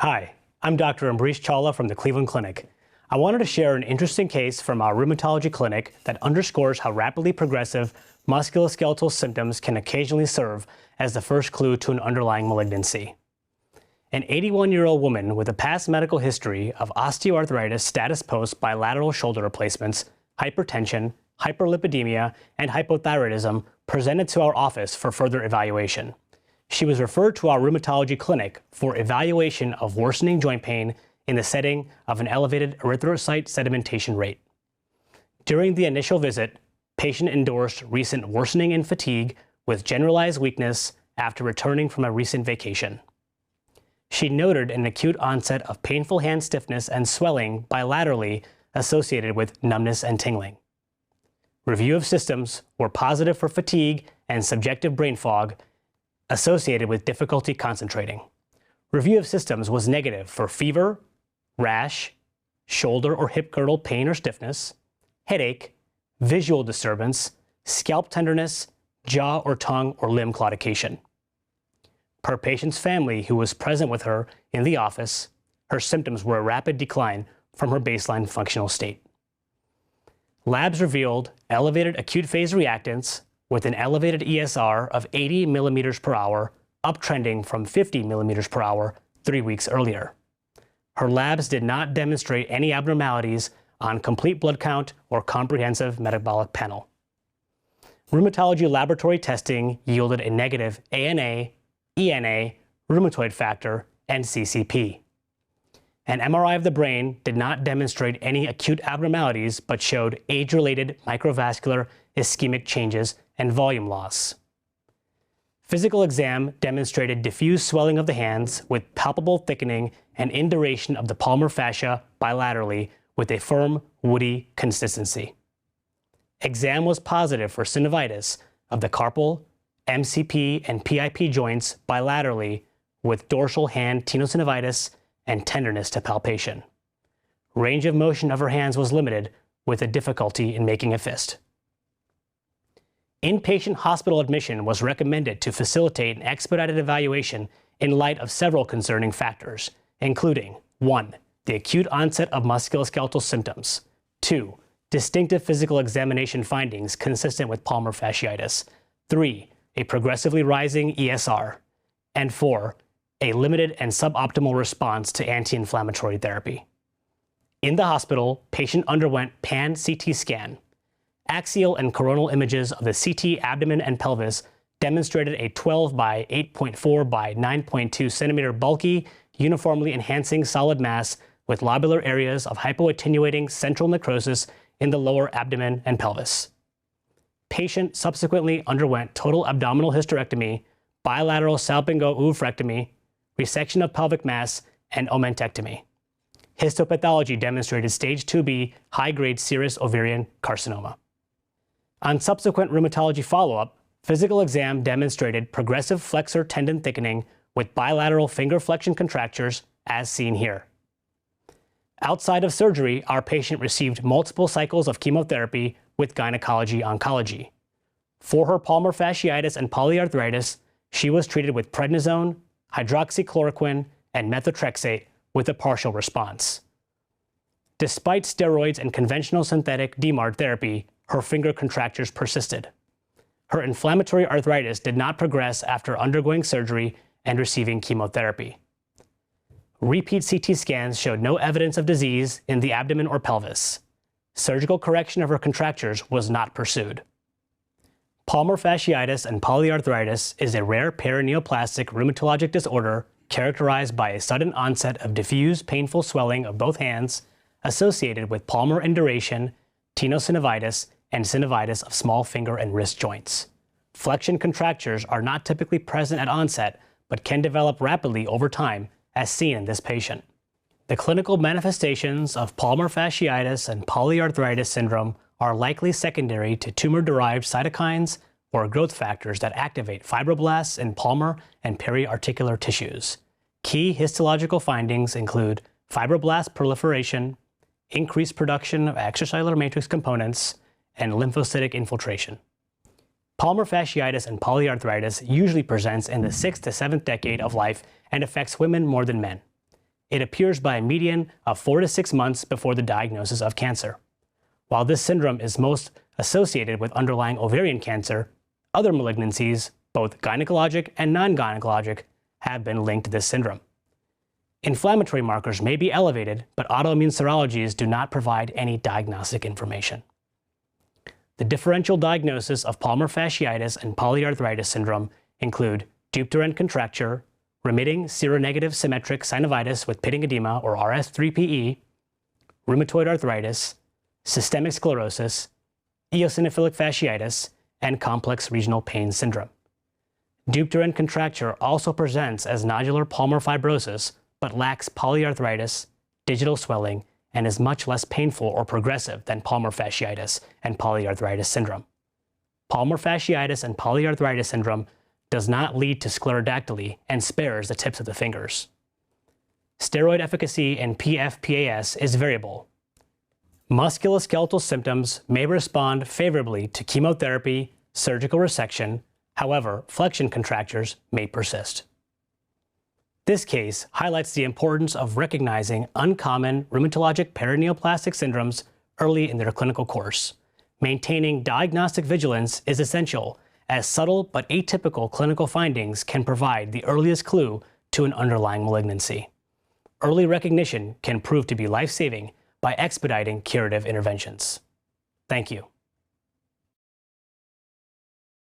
Hi, I'm Dr. Ambreesh Chawla from the Cleveland Clinic. I wanted to share an interesting case from our rheumatology clinic that underscores how rapidly progressive musculoskeletal symptoms can occasionally serve as the first clue to an underlying malignancy. An 81-year-old woman with a past medical history of osteoarthritis status post bilateral shoulder replacements, hypertension, hyperlipidemia, and hypothyroidism presented to our office for further evaluation. She was referred to our rheumatology clinic for evaluation of worsening joint pain in the setting of an elevated erythrocyte sedimentation rate. During the initial visit, patient endorsed recent worsening in fatigue with generalized weakness after returning from a recent vacation. She noted an acute onset of painful hand stiffness and swelling bilaterally associated with numbness and tingling. Review of systems were positive for fatigue and subjective brain fog associated with difficulty concentrating. Review of systems was negative for fever, rash, shoulder or hip girdle pain or stiffness, headache, visual disturbance, scalp tenderness, jaw or tongue or limb claudication. Per patient's family who was present with her in the office, her symptoms were a rapid decline from her baseline functional state. Labs revealed elevated acute phase reactants with an elevated ESR of 80 millimeters per hour, uptrending from 50 millimeters per hour 3 weeks earlier. Her labs did not demonstrate any abnormalities on complete blood count or comprehensive metabolic panel. Rheumatology laboratory testing yielded a negative ANA, ENA, rheumatoid factor, and CCP. An MRI of the brain did not demonstrate any acute abnormalities but showed age-related microvascular ischemic changes and volume loss. Physical exam demonstrated diffuse swelling of the hands with palpable thickening and induration of the palmar fascia bilaterally with a firm, woody consistency. Exam was positive for synovitis of the carpal, MCP, and PIP joints bilaterally with dorsal hand tenosynovitis and tenderness to palpation. Range of motion of her hands was limited with a difficulty in making a fist. Inpatient hospital admission was recommended to facilitate an expedited evaluation in light of several concerning factors, including 1. The acute onset of musculoskeletal symptoms, 2. Distinctive physical examination findings consistent with Palmar fasciitis, 3. A progressively rising ESR, and 4. A limited and suboptimal response to anti-inflammatory therapy. In the hospital, patient underwent pan-CT scan. Axial and coronal images of the CT abdomen and pelvis demonstrated a 12 by 8.4 by 9.2 centimeter bulky, uniformly enhancing solid mass with lobular areas of hypoattenuating central necrosis in the lower abdomen and pelvis. Patient subsequently underwent total abdominal hysterectomy, bilateral salpingo oophorectomy, resection of pelvic mass, and omentectomy. Histopathology demonstrated stage 2B high-grade serous ovarian carcinoma. On subsequent rheumatology follow-up, physical exam demonstrated progressive flexor tendon thickening with bilateral finger flexion contractures, as seen here. Outside of surgery, our patient received multiple cycles of chemotherapy with gynecology oncology. For her Palmar fasciitis and polyarthritis, she was treated with prednisone, hydroxychloroquine, and methotrexate with a partial response. Despite steroids and conventional synthetic DMARD therapy, her finger contractures persisted. Her inflammatory arthritis did not progress after undergoing surgery and receiving chemotherapy. Repeat CT scans showed no evidence of disease in the abdomen or pelvis. Surgical correction of her contractures was not pursued. Palmar fasciitis and polyarthritis is a rare paraneoplastic rheumatologic disorder characterized by a sudden onset of diffuse painful swelling of both hands associated with palmar induration, tenosynovitis, and synovitis of small finger and wrist joints. Flexion contractures are not typically present at onset but can develop rapidly over time, as seen in this patient. The clinical manifestations of Palmar fasciitis and polyarthritis syndrome are likely secondary to tumor-derived cytokines or growth factors that activate fibroblasts in palmar and periarticular tissues. Key histological findings include fibroblast proliferation, increased production of extracellular matrix components, and lymphocytic infiltration. Palmar fasciitis and polyarthritis usually presents in the 6th to 7th decade of life and affects women more than men. It appears by a median of 4 to 6 months before the diagnosis of cancer. While this syndrome is most associated with underlying ovarian cancer, other malignancies, both gynecologic and non-gynecologic, have been linked to this syndrome. Inflammatory markers may be elevated, but autoimmune serologies do not provide any diagnostic information. The differential diagnosis of Palmar fasciitis and polyarthritis syndrome include Dupuytren contracture, remitting seronegative symmetric synovitis with pitting edema or RS3PE, rheumatoid arthritis, systemic sclerosis, eosinophilic fasciitis, and complex regional pain syndrome. Dupuytren contracture also presents as nodular palmar fibrosis, but lacks polyarthritis, digital swelling, and is much less painful or progressive than Palmar fasciitis and polyarthritis syndrome. Palmar fasciitis and polyarthritis syndrome does not lead to sclerodactyly and spares the tips of the fingers. Steroid efficacy in PFPAS is variable. Musculoskeletal symptoms may respond favorably to chemotherapy, surgical resection. However, flexion contractures may persist. This case highlights the importance of recognizing uncommon rheumatologic paraneoplastic syndromes early in their clinical course. Maintaining diagnostic vigilance is essential, as subtle but atypical clinical findings can provide the earliest clue to an underlying malignancy. Early recognition can prove to be life-saving by expediting curative interventions. Thank you.